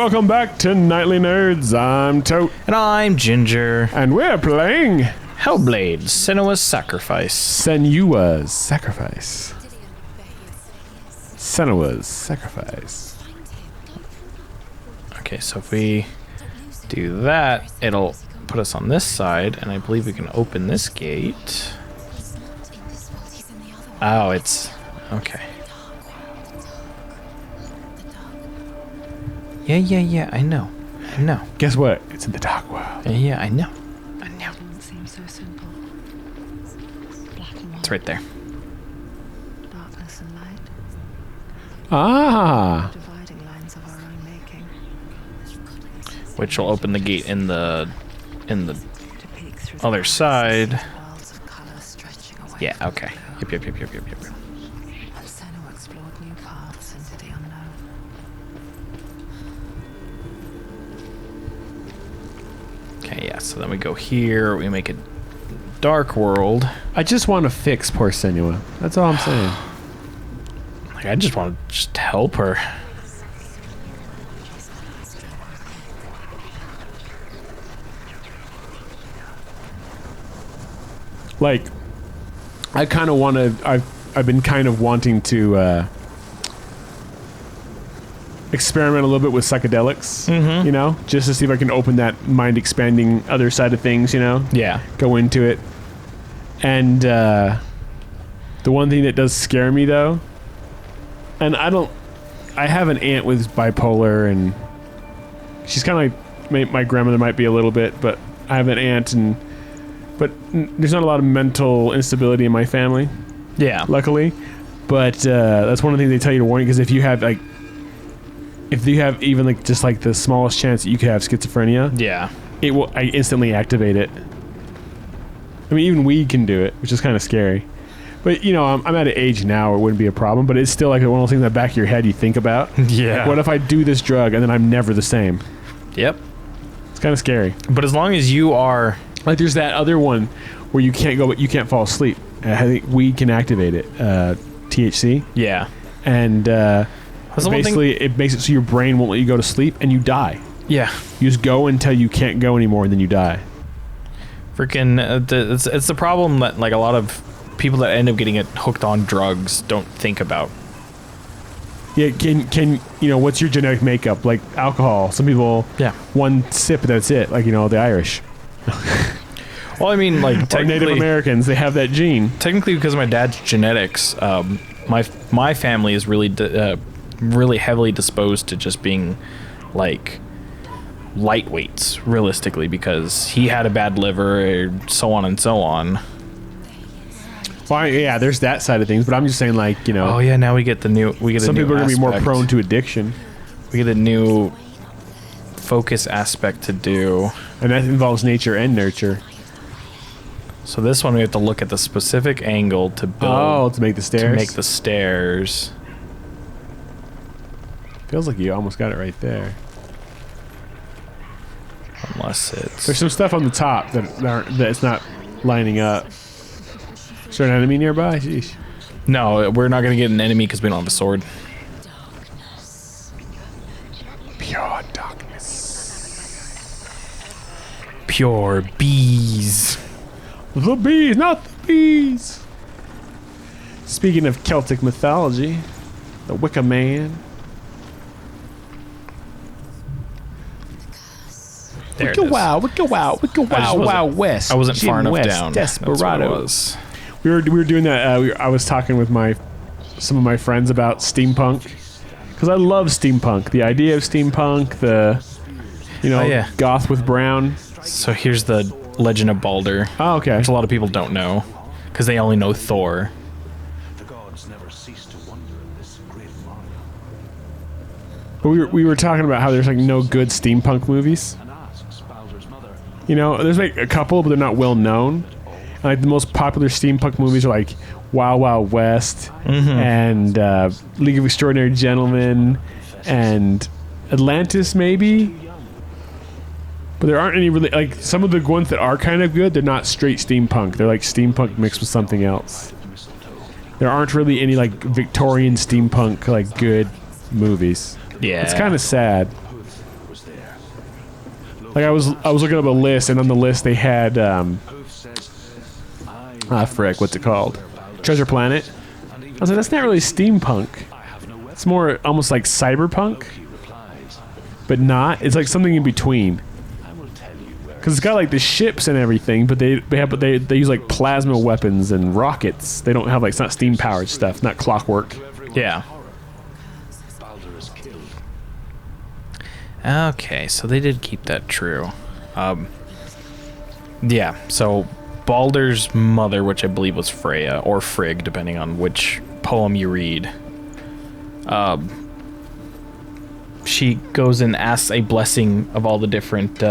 welcome back to Nightly Nerds. I'm Tote. And I'm Ginger. And we're playing Hellblade, Senua's Sacrifice. Senua's Sacrifice. Senua's Sacrifice. Okay, so if we do that, it'll put us on this side, and I believe we can open this gate. Oh, it's... okay. Yeah, I know. Guess what? It's in the dark world. Yeah, I know. Seems so simple. Black and white. It's right there. Darkness and light. Ah. Dividing lines of our own making. Which will open the gate in the To peek through other side. worlds of color stretching away. Yeah, okay. Yep. And Senua explored new paths into the unknown. Okay, yeah, so then we go here, we make a dark world. I just want to fix poor Senua. That's all I'm saying. Like, I just want to just help her. Like, I kind of want to... I've been kind of wanting to experiment a little bit with psychedelics, you know? Just to see if I can open that mind-expanding other side of things, you know? Yeah. Go into it. And the one thing that does scare me, though, and I have an aunt with bipolar, and she's kind of like my grandmother might be a little bit, but I have an aunt, but there's not a lot of mental instability in my family, Yeah. luckily. But that's one of the things they tell you to warn you, because if you have even like just like the smallest chance that you could have schizophrenia, Yeah. it will instantly activate it. I mean, even weed can do it, which is kind of scary. But, you know, I'm at an age now where it wouldn't be a problem, but it's still like one of those things in the back of your head you think about. Yeah. Like, what if I do this drug and then I'm never the same? Yep. It's kind of scary. But as long as you are... Like, there's that other one where you can't go, but you can't fall asleep. I think weed can activate it, THC. Yeah. And That's the one basically, it makes it so your brain won't let you go to sleep and you die. Yeah. You just go until you can't go anymore and then you die. Freaking... it's the problem that, like, a lot of people that end up getting it hooked on drugs don't think about. Yeah, can you know, what's your genetic makeup? Like alcohol, some people, Yeah. one sip, that's it. Like, you know, the Irish. Well, I mean, like, Or Native technically... Americans, they have that gene. Technically, because of my dad's genetics, my family is really really heavily disposed to just being like lightweights, realistically, because he had a bad liver, so on and so on. Well, yeah, there's that side of things, but I'm just saying, like, you know, Oh yeah, now we get some some people are gonna be more prone to addiction, We get a new focus aspect to do. and that involves nature and nurture. So this one we have to look at the specific angle to build. Oh, to make the stairs. To make the stairs. Feels like you almost got it right there. Unless it's... There's some stuff on the top that's not lining up. Is there an enemy nearby? Sheesh. No, we're not gonna get an enemy because we don't have a sword. Pure darkness. Pure bees. The bees, not the bees. Speaking of Celtic mythology, the Wicker Man. There it Wicca is. wow, Wicca wow, Wicca wow, wow west. I wasn't far Jim enough West, down. That's what it Desperado. was. We were doing that. I was talking with some of my friends about steampunk, because I love steampunk. The idea of steampunk, Oh, yeah. goth with brown. So here's the Legend of Baldur, Oh, okay. which a lot of people don't know, because they only know Thor. The gods never cease to wonder in this great marvel. But we were talking about how there's like no good steampunk movies. And asks Baldur's mother, You know, there's like a couple, but they're not well known. And like the most popular steampunk movies are like Wild Wild West and League of Extraordinary Gentlemen and Atlantis, maybe. But there aren't any really, like, some of the ones that are kind of good, they're not straight steampunk. They're like steampunk mixed with something else. There aren't really any like Victorian steampunk like good movies. Yeah. It's kind of sad. Like I was looking up a list, and on the list they had frick, what's it called? Treasure Planet. I was like, that's not really steampunk. It's more almost like cyberpunk, but not. It's like something in between. Because it's got like the ships and everything, but they use like plasma weapons and rockets. They don't have like, it's not steam powered stuff, not clockwork. Yeah. Okay, so they did keep that true. Yeah, so Baldur's mother, which I believe was Freya, or Frigg, depending on which poem you read, she goes and asks a blessing of all the different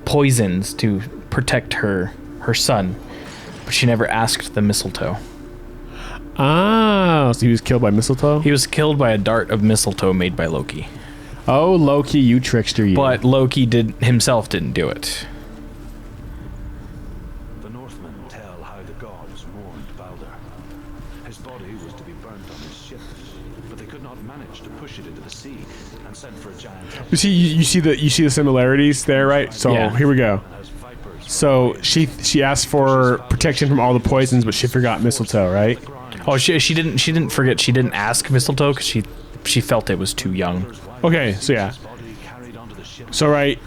poisons to protect her son, but she never asked the mistletoe. Ah, so he was killed by mistletoe? He was killed by a dart of mistletoe made by Loki. Oh, Loki, you trickster, you. But Loki himself didn't do it. The Northmen tell how the gods mourned Balder. His body was to be burnt on his ship, but they could not manage to push it into the sea and sent for a giant. You see the similarities there, right? So Yeah. Here we go. So she asked for protection from all the poisons, but she forgot mistletoe, right? Oh, she didn't forget. She didn't ask mistletoe because she felt it was too young. Okay, so yeah. So right,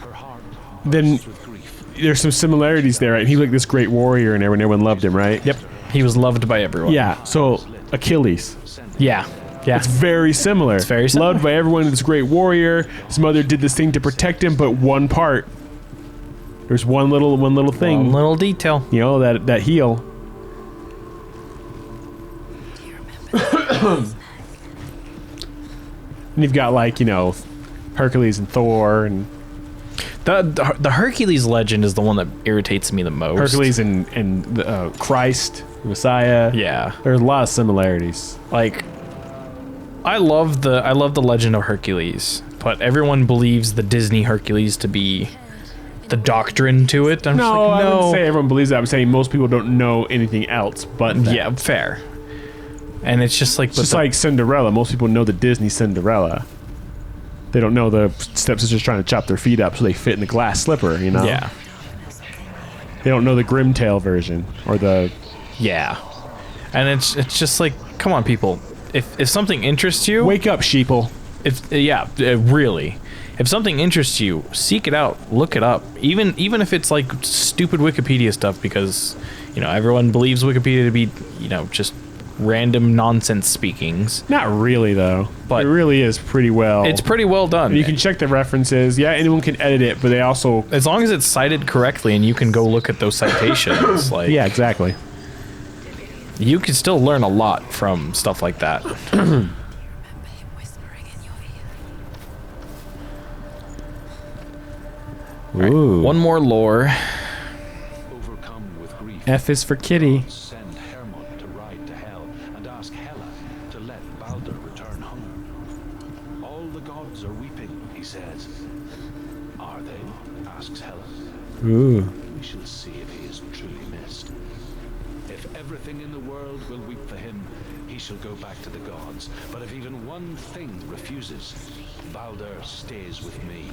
then there's some similarities there, right? And he was like this great warrior, and everyone loved him, right? Yep, he was loved by everyone. Yeah. So Achilles. Yeah. It's very similar. It's very similar. Loved by everyone. This great warrior. His mother did this thing to protect him, but one part. There's one little thing. One little detail. You know, that heel. And you've got like, you know, Hercules and Thor and The Hercules legend is the one that irritates me the most. Hercules and Christ, the Messiah. Yeah. There's a lot of similarities. Like, I love the legend of Hercules, but everyone believes the Disney Hercules to be the doctrine to it. I'm just No, like, I no. wouldn't say everyone believes that. I'm saying most people don't know anything else but that. Yeah, fair. And it's just like, It's just like Cinderella. Most people know the Disney Cinderella. They don't know the stepsisters trying to chop their feet up so they fit in the glass slipper, you know? yeah, They don't know the Grimtail version or the... yeah. And it's just like, come on, people. If something interests you, Wake up, sheeple. really. If something interests you, seek it out, look it up. Even if it's like stupid Wikipedia stuff, because you know everyone believes Wikipedia to be, you know, just random nonsense speakings. Not really, though. But it really is pretty well... It's pretty well done. You can check the references. Yeah, anyone can edit it, but they also... As long as it's cited correctly and you can go look at those citations, like, Yeah, exactly. you can still learn a lot from stuff like that. Remember him whispering in your ear. Ooh. One more lore. Overcome with grief, F is for kitty. send Hermod to ride to Hell and ask Hela to let Balder return home. All the gods are weeping, he says. Are they? Asks Hela. Ooh. We shall see if he is truly missed. If everything in the world will weep for him, he shall go back to the gods. But if even one thing refuses, Balder stays with me.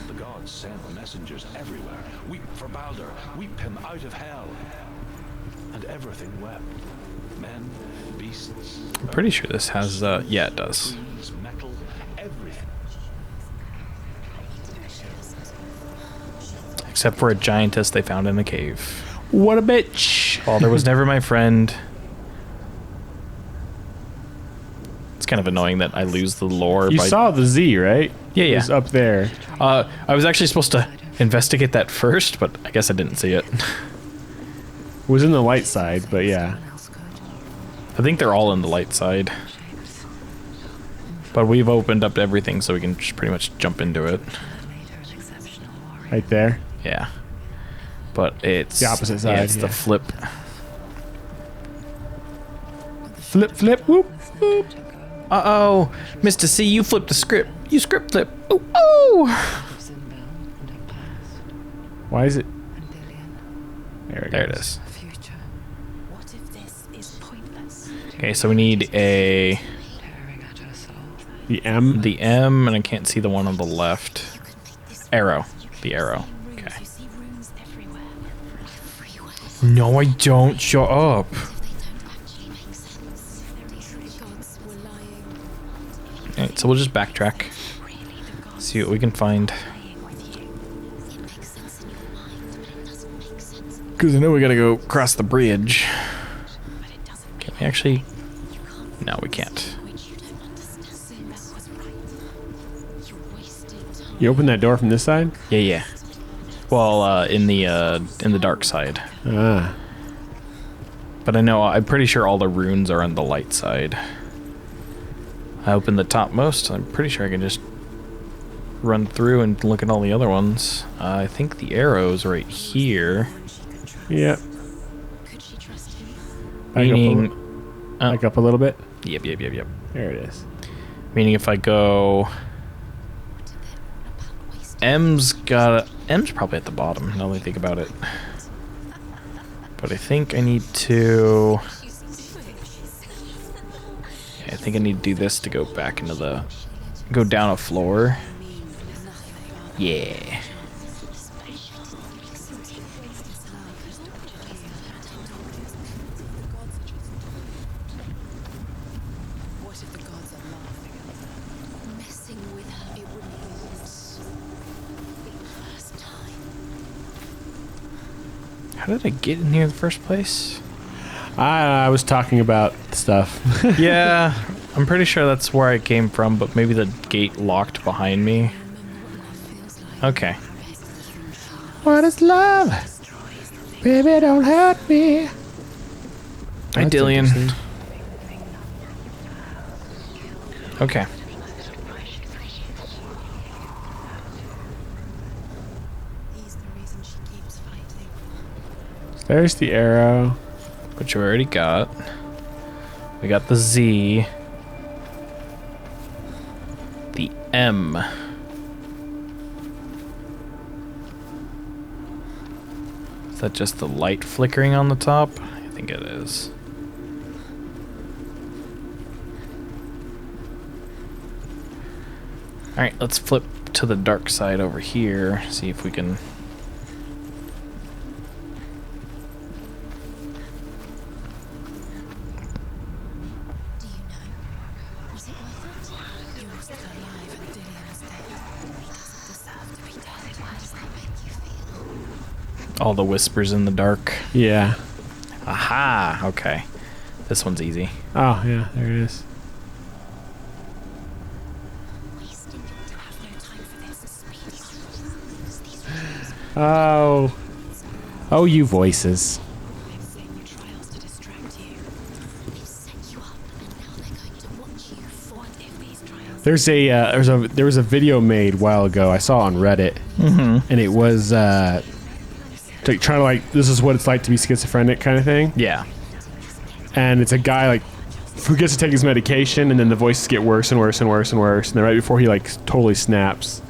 The gods sent messengers everywhere. Weep for Balder. Weep him out of hell. And everything wept. Men, beasts. I'm pretty sure this has, yeah, it does. Trees, metal, everything. Except for a giantess they found in a cave. What a bitch. Balder was never my friend. It's kind of annoying that I lose the lore. You saw the Z, right? Yeah, It yeah. was up there. I was actually supposed to investigate that first, but I guess I didn't see it. It was in the light side, but yeah. Someone else could. I think they're all in the light side. But we've opened up everything, so we can just pretty much jump into it. That made her an exceptional warrior. Right there. Yeah. But it's... The opposite Yeah, side, it's the yeah. flip. Flip, flip, whoop, whoop. Uh-oh. Mr. C, you flipped the script. You script flip. Ooh, ooh. Zinbel and her past. Why is it? And Dillian. There it is. The future. What if this is pointless? Okay, so we need a... Tearing at her soul. The M? The M, and I can't see the one on the left. You could make this Arrow. The arrow. Okay. You see runes everywhere. Everywhere. No, I don't. Shut up. They don't actually make sense. The gods were lying. Alright, so we'll just backtrack. Really, the gods See what we can find. playing with you. It makes sense in your mind, but it doesn't make sense. Because I know we gotta go across the bridge. But it doesn't Can we actually... You can't No, we can't. which you don't understand. That was right. You wasted time. You open that door from this side? Yeah, yeah. Well, in the dark side. Ah. But I'm pretty sure all the runes are on the light side. I opened the topmost. I'm pretty sure I can just run through and look at all the other ones. I think the arrow's right here. Yep. Could she trust him? Meaning... Back up a little bit. Yep. There it is. Meaning if I go... M's probably at the bottom, now that I think about it. But I think I need to... Yeah, I think I need to do this to go back into the... Go down a floor. Yeah. What if the gods are laughing at her? Messing with her, it wouldn't be the first time. How did I get in here in the first place? I was talking about stuff. Yeah, I'm pretty sure that's where I came from, but maybe the gate locked behind me. Okay. What is love? Baby, don't hurt me. Hi, That's Dillian. interesting. Okay. He's the reason she keeps fighting. There's the arrow. Which we already got. We got the Z. The M. Is that just the light flickering on the top? I think it is. Alright, let's flip to the dark side over here. See if we can... Do you know? Was it worth it? You're still alive and Dillian's dead. He doesn't deserve to be dead. Why does that make you feel? All the whispers in the dark. Yeah. Aha! Okay. This one's easy. Oh, yeah, there it is. Wasting to have no time for this. Speed. These Oh. Oh, you voices. I've seen your trials to distract you. They've set you up and now they're going to watch you. What if these trials There was a video made a while ago I saw on Reddit, and it was like trying to like this is what it's like to be schizophrenic kind of thing. Yeah. And it's a guy like who gets to take his medication, and then the voices get worse and worse and worse and worse, and then right before he like totally snaps,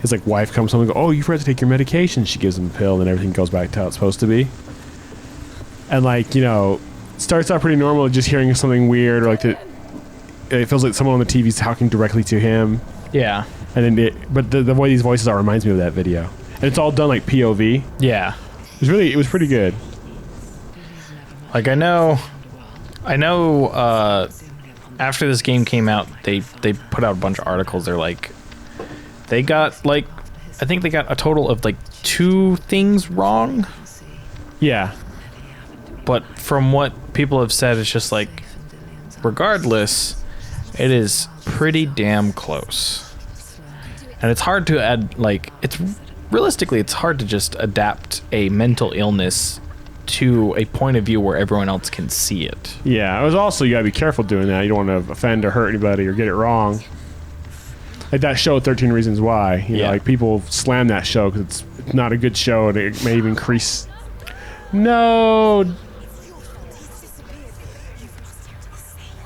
his like wife comes home and goes, "Oh, you forgot to take your medication." She gives him a pill, and then everything goes back to how it's supposed to be. And like starts out pretty normal, just hearing something weird, or like it feels like someone on the TV is talking directly to him. Yeah. And then but the way these voices are reminds me of that video, and it's all done like POV. Yeah. It was pretty good. Like I know after this game came out, they put out a bunch of articles. They're like they got like I think they got a total of like 2 things wrong. Yeah. But from what people have said, it's just like regardless, it is pretty damn close. And it's hard to add like it's hard to just adapt a mental illness to a point of view where everyone else can see it. Yeah, it was also you gotta be careful doing that. You don't want to offend or hurt anybody or get it wrong. Like that show, 13 Reasons Why. You know, like people slam that show because it's not a good show, and it may even increase. No,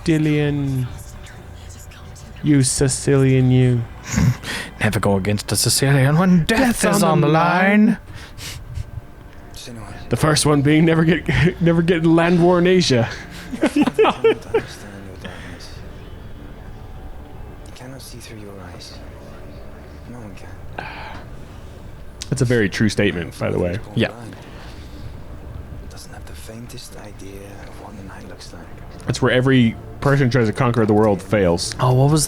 Dillian, you Sicilian, you. Never go against a Sicilian when death is on the line. Senua, The first one being never get land war in Asia. I cannot understand your darkness. I cannot see through your eyes. No one can. That's a very true statement, by the way. Yeah. Doesn't have the faintest idea of what the night looks like. That's where every person who tries to conquer the world fails. Oh, what was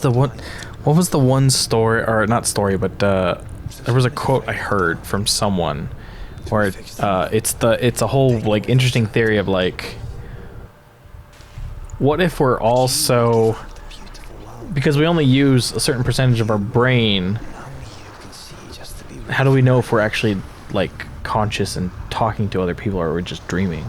the one story, or not story, but there was a quote I heard from someone where it's a whole like interesting theory of like, what if we're all so, because we only use a certain percentage of our brain, how do we know if we're actually like conscious and talking to other people, or we're just dreaming?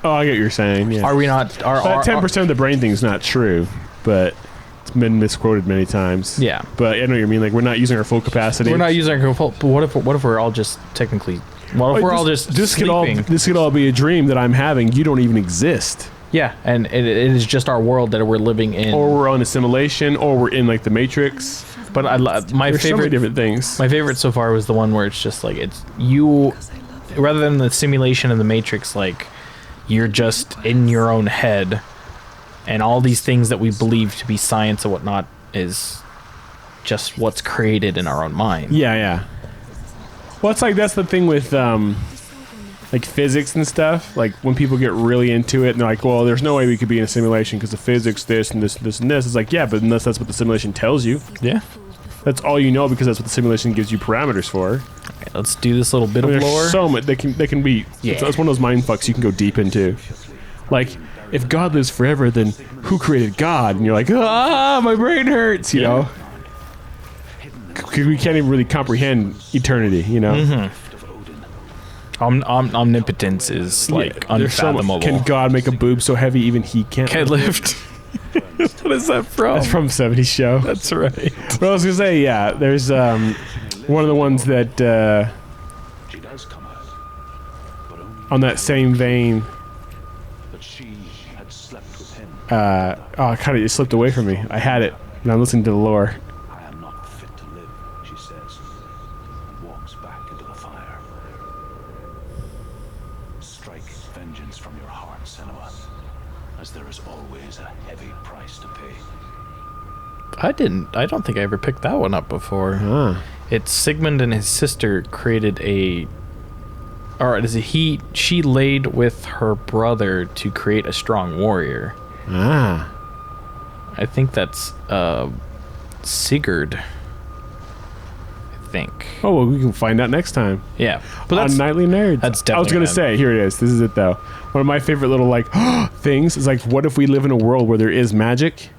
Oh, I get what you're saying. Yeah. Are we not? That 10% of the brain thing is not true, but it's been misquoted many times. Yeah. But I know what you mean. Like, we're not using our full capacity. We're not using our full. But what if we're all just technically? What if we're all just sleeping? This could all be a dream that I'm having. You don't even exist. Yeah, and it is just our world that we're living in. Or we're on a simulation, or we're in like the Matrix. But my There's so many favorite different things. My favorite so far was the one where it's just like it's you, rather than the simulation of the Matrix. Like, you're just in your own head, and all these things that we believe to be science and whatnot is just what's created in our own mind. Yeah, yeah. Well, it's like that's the thing with like physics and stuff. Like when people get really into it and they're like, well, there's no way we could be in a simulation because of physics, this and this and this and this. It's like, yeah, but unless that's what the simulation tells you. Yeah. That's all you know because that's what the simulation gives you parameters for. Okay, let's do this little bit of There's lore. so much they can be. Yeah. It's one of those mind fucks you can go deep into. Like, if God lives forever, then who created God? And you're like, my brain hurts. You know, because we can't even really comprehend eternity. You know. Mm-hmm. Omnipotence is like There's so much- unfathomable. Can God make a boob so heavy even he can't? Can't lift. What is that from? That's from 70s Show. That's right. But I was gonna say, yeah, there's one of the ones that She does come out, but only on that same vein. that she had slept with him. It slipped away from me. I had it, and I'm listening to the lore. I am not fit to live, she says, and walks back into the fire. Strike vengeance from your heart, Senua, as there is always a heavy price to pay. I don't think I ever picked that one up before. Ah. It's Sigmund and his sister created a. Or she laid with her brother to create a strong warrior. Ah. I think that's Sigurd. I think. Oh, well, we can find out next time. Yeah, but On Nightly Nerds. that's I was definitely gonna gonna- say, here it is. This is it though. One of my favorite little like things is like, what if we live in a world where there is magic?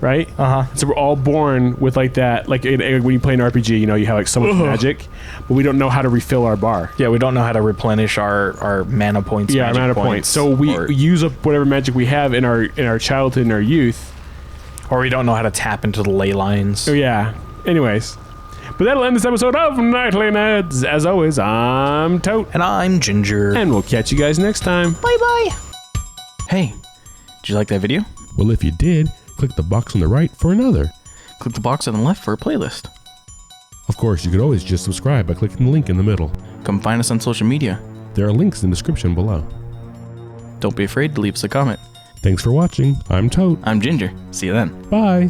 Right? So we're all born with like that, like when you play an RPG, you know, you have like so much magic, but we don't know how to refill our bar. Yeah, we don't know how to replenish our mana points. Yeah, our magic mana points. So we or, use up whatever magic we have in our childhood and our youth. or we don't know how to tap into the ley lines. So yeah. Anyways. But that'll end this episode of Nightly Nerds. As always, I'm Tote. And I'm Ginger. And we'll catch you guys next time. Bye bye. Hey, did you like that video? Well, if you did, click the box on the right for another. Click the box on the left for a playlist. Of course, you could always just subscribe by clicking the link in the middle. Come find us on social media. There are links in the description below. Don't be afraid to leave us a comment. Thanks for watching. I'm Tote. I'm Ginger. See you then. Bye.